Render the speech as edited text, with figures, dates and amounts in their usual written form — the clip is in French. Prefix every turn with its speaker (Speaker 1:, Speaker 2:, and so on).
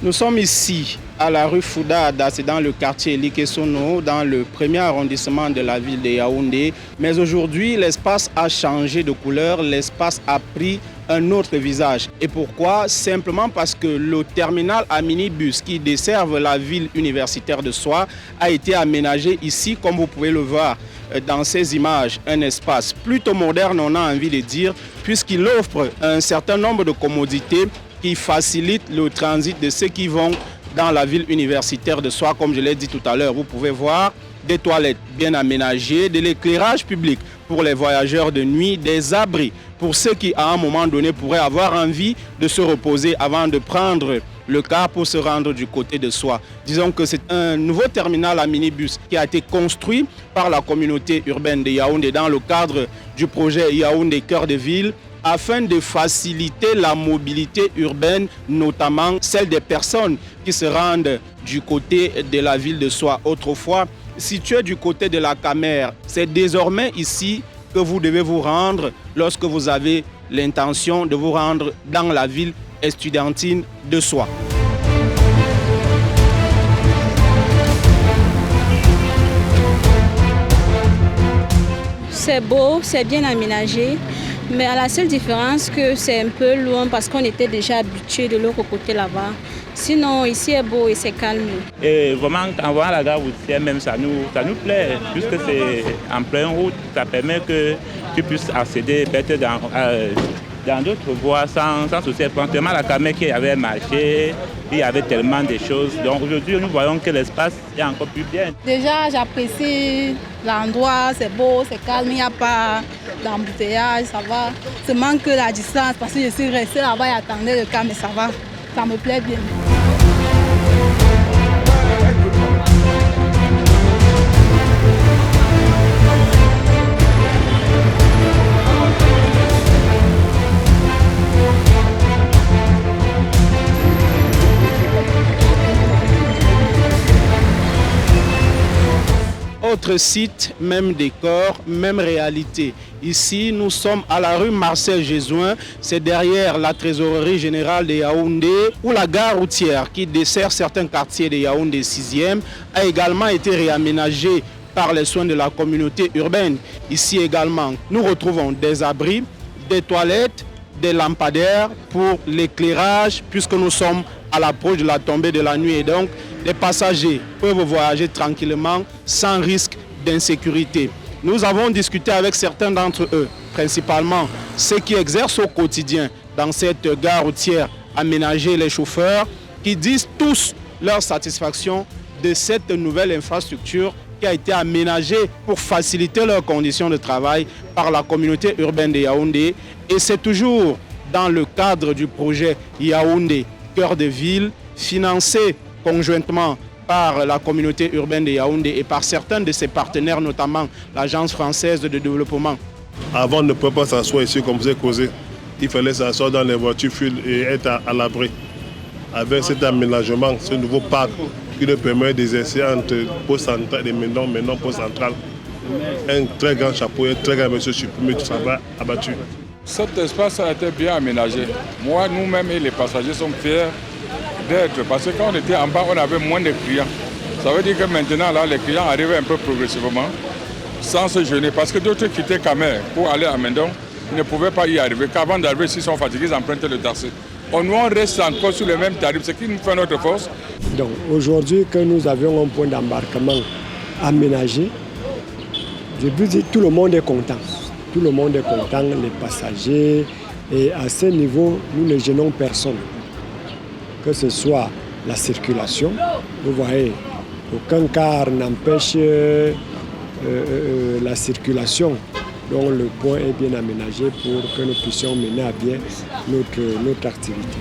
Speaker 1: Nous sommes ici à la rue Fouda, c'est dans le quartier Likesono, dans le premier arrondissement de la ville de Yaoundé. Mais aujourd'hui, l'espace a changé de couleur, l'espace a pris un autre visage. Et pourquoi? Simplement parce que le terminal à minibus qui desserve la ville universitaire de Soie a été aménagé ici, comme vous pouvez le voir dans ces images, un espace plutôt moderne, on a envie de dire, puisqu'il offre un certain nombre de commodités qui facilite le transit de ceux qui vont dans la ville universitaire de Soie. Comme je l'ai dit tout à l'heure, vous pouvez voir des toilettes bien aménagées, de l'éclairage public pour les voyageurs de nuit, des abris pour ceux qui, à un moment donné, pourraient avoir envie de se reposer avant de prendre le car pour se rendre du côté de Soie. Disons que c'est un nouveau terminal à minibus qui a été construit par la communauté urbaine de Yaoundé dans le cadre du projet Yaoundé Cœur de Ville, afin de faciliter la mobilité urbaine, notamment celle des personnes qui se rendent du côté de la ville de Soie. Autrefois, situé du côté de la Camère, c'est désormais ici que vous devez vous rendre lorsque vous avez l'intention de vous rendre dans la ville estudiantine de Soie.
Speaker 2: C'est beau, c'est bien aménagé. Mais à la seule différence que c'est un peu loin parce qu'on était déjà habitué de l'autre côté là-bas. Sinon, ici est beau et c'est calme.
Speaker 3: Et vraiment, en voyant la gare routière, même ça nous plaît, puisque c'est en pleine route, ça permet que tu puisses accéder peut-être dans d'autres voies sans souci. Tellement la Camère qui avait marché, il y avait tellement de choses. Donc aujourd'hui, nous voyons que l'espace est encore plus bien.
Speaker 4: Déjà, j'apprécie l'endroit, c'est beau, c'est calme, il n'y a pas d'embouteillage, ça va. Ça manque la distance parce que je suis restée là-bas et attendais le car, mais ça va, ça me plaît bien.
Speaker 1: Autre site, même décor, même réalité. Ici, nous sommes à la rue Marcel Jézouin, c'est derrière la trésorerie générale de Yaoundé, où la gare routière qui dessert certains quartiers de Yaoundé 6e a également été réaménagée par les soins de la communauté urbaine. Ici également, nous retrouvons des abris, des toilettes, des lampadaires pour l'éclairage, puisque nous sommes à l'approche de la tombée de la nuit. Et donc, les passagers peuvent voyager tranquillement sans risque d'insécurité. Nous avons discuté avec certains d'entre eux, principalement ceux qui exercent au quotidien dans cette gare routière aménagée, les chauffeurs, qui disent tous leur satisfaction de cette nouvelle infrastructure qui a été aménagée pour faciliter leurs conditions de travail par la communauté urbaine de Yaoundé. Et c'est toujours dans le cadre du projet Yaoundé Cœur de Ville, financé conjointement par la communauté urbaine de Yaoundé et par certains de ses partenaires, notamment l'Agence française de développement.
Speaker 5: Avant, on ne pouvait pas s'asseoir ici comme vous avez causé. Il fallait s'asseoir dans les voitures et être à l'abri. Avec cet aménagement, ce nouveau parc qui nous permet d'exercer entre poste central et maintenant poste central. Un très grand chapeau, un très grand monsieur supprimé du travail abattu.
Speaker 6: Cet espace a été bien aménagé. Moi, nous-mêmes et les passagers sommes fiers d'être. Parce que quand on était en bas, on avait moins de clients. Ça veut dire que maintenant, là, les clients arrivent un peu progressivement, sans se gêner. Parce que d'autres quittaient Camère pour aller à Mendon, ils ne pouvaient pas y arriver. Qu'avant d'arriver, s'ils sont fatigués, ils empruntaient le taxi. Nous, on reste encore sur les mêmes tarifs, ce qui nous fait notre force.
Speaker 7: Donc aujourd'hui, que nous avions un point d'embarquement aménagé, je veux dire, tout le monde est content. Tout le monde est content, les passagers. Et à ce niveau, nous ne gênons personne. Que ce soit la circulation, vous voyez, aucun car n'empêche la circulation. Donc le point est bien aménagé pour que nous puissions mener à bien notre activité.